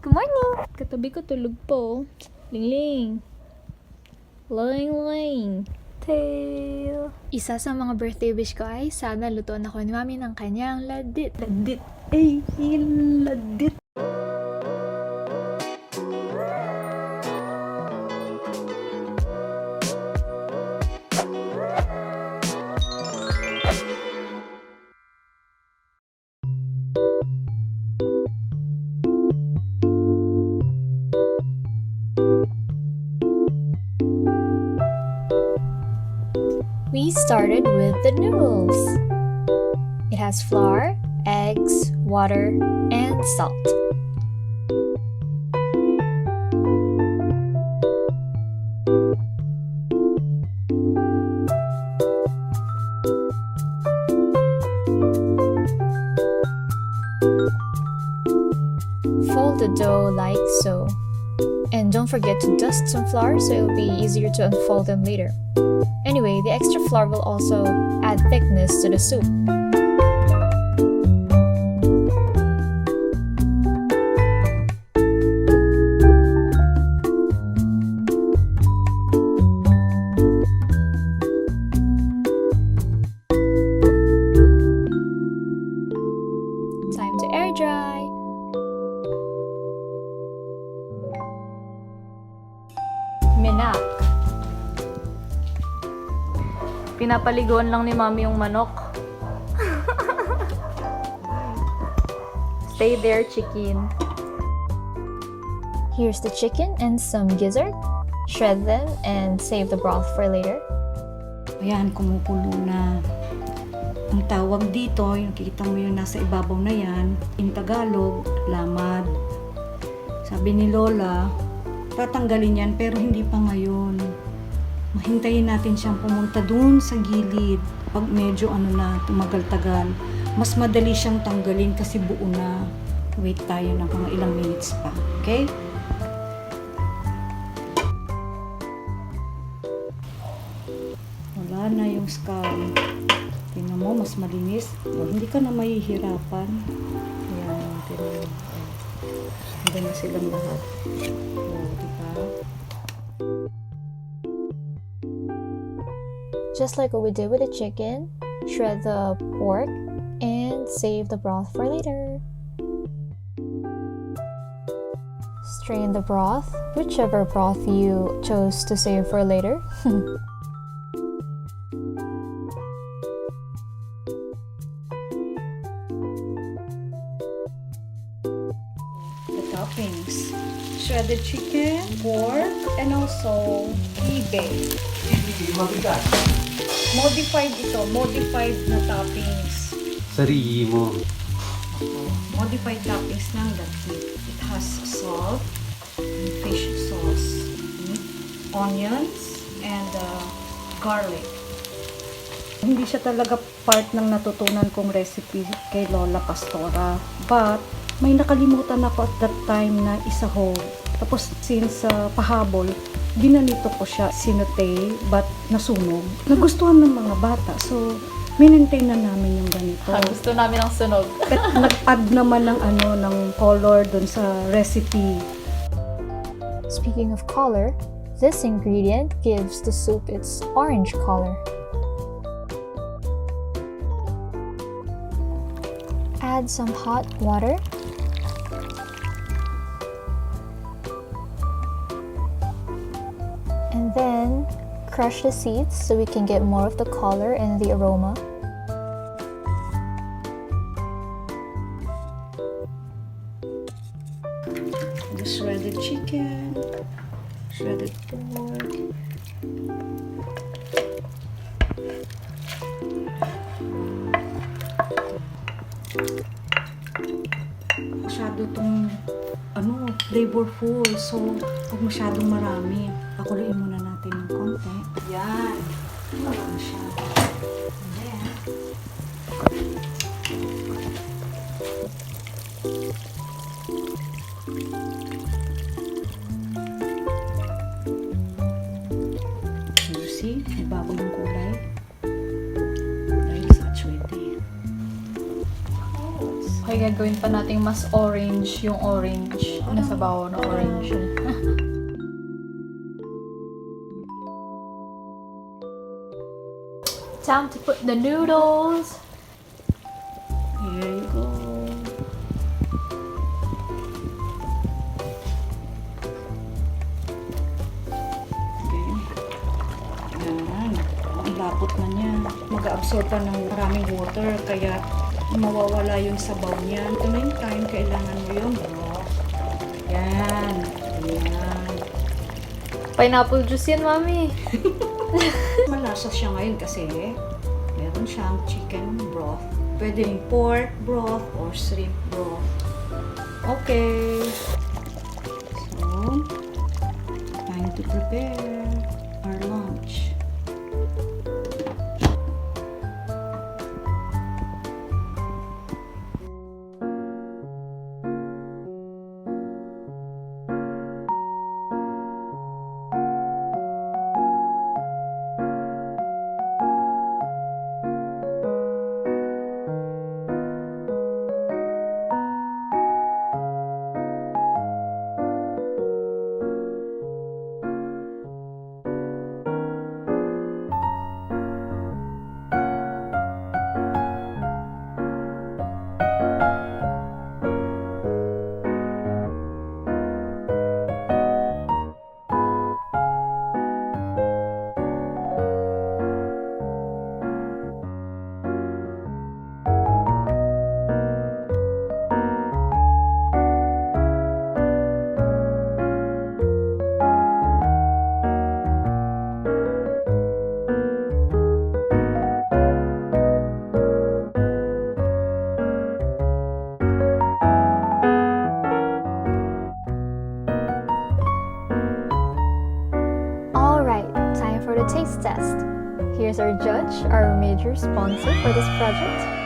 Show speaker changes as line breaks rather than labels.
Good morning! Katabi ko tulog po. Lingling. Ling-ling. Tail. Isa sa mga birthday wish ko ay sana lutuan ako ni Mami ng kanyang Laddit. Laddit. Ay, Laddit. We started with the noodles. It has flour, eggs, water, and salt. Fold the dough like so. And don't forget to dust some flour so it'll be easier to unfold them later. Anyway, the extra flour will also add thickness to the soup. Time to air dry. Minak. Pinapaliguan lang ni Mami yung manok. Stay there, chicken. Here's the chicken and some gizzard. Shred them and save the broth for later.
Ayan, kumukulo na. Ang tawag dito, yung kita mo yung nasa ibabaw na yan, in Tagalog, lamad. Sabi ni Lola, tatanggalin yan pero hindi pa ngayon. Mahintayin natin siyang pumunta dun sa gilid. Pag medyo tumagal-tagal, mas madali siyang tanggalin kasi buo na. Wait tayo ng mga ilang minutes pa. Okay? Wala na yung scum. Tingnan mo, mas malinis. O, hindi ka na mahihirapan. Ayan, tingnan mo. Handa na silang lahat. O, diba?
Just like what we did with the chicken, shred the pork and save the broth for later. Strain the broth, whichever broth you chose to save for later.
The toppings: shredded chicken, pork, and also ibe. Modified ito, modified na toppings.
Sarili mo.
Modified toppings ng Laddit. It has salt, and fish sauce, onions, and garlic. Hindi siya talaga part ng natutunan kong recipe kay Lola Pastora. But, may nakalimutan ako at that time na isaho. Tapos, since pahabol, ginanito ko siya, sinote, but nasunog. Nagustuhan ng mga bata. So, minintay na namin yung ganito.
Gusto namin ang sunog.
At nag-add naman ng color dun sa recipe.
Speaking of color, this ingredient gives the soup its orange color. Add some hot water. And then crush the seeds so we can get more of the color and the aroma.
The shredded chicken, shredded pork. Masyado tong flavorful. So, pag masyadong marami, pakuluin muna natin ng konti. Yan. Wala na siya. And then, you see, nabago yung kulay. Dahil saturated.
gagawin pa natin mas orange yung orange. Nasa bawo na orange. Time to put the noodles.
Here you go. Okay. Yan. Ang lapot na niya. Mag-absorb pa ng maraming water, kaya mawawala yung sabaw niya. Ito na yung time, kailangan mo yung broth. Yan. Yan.
Pineapple juice yan, Mami.
Malasa siya ngayon kasi meron siyang chicken broth. Pwede rin pork broth or shrimp broth. Okay. So, time to prepare our lunch.
Taste test. Here's our judge, our major sponsor for this project.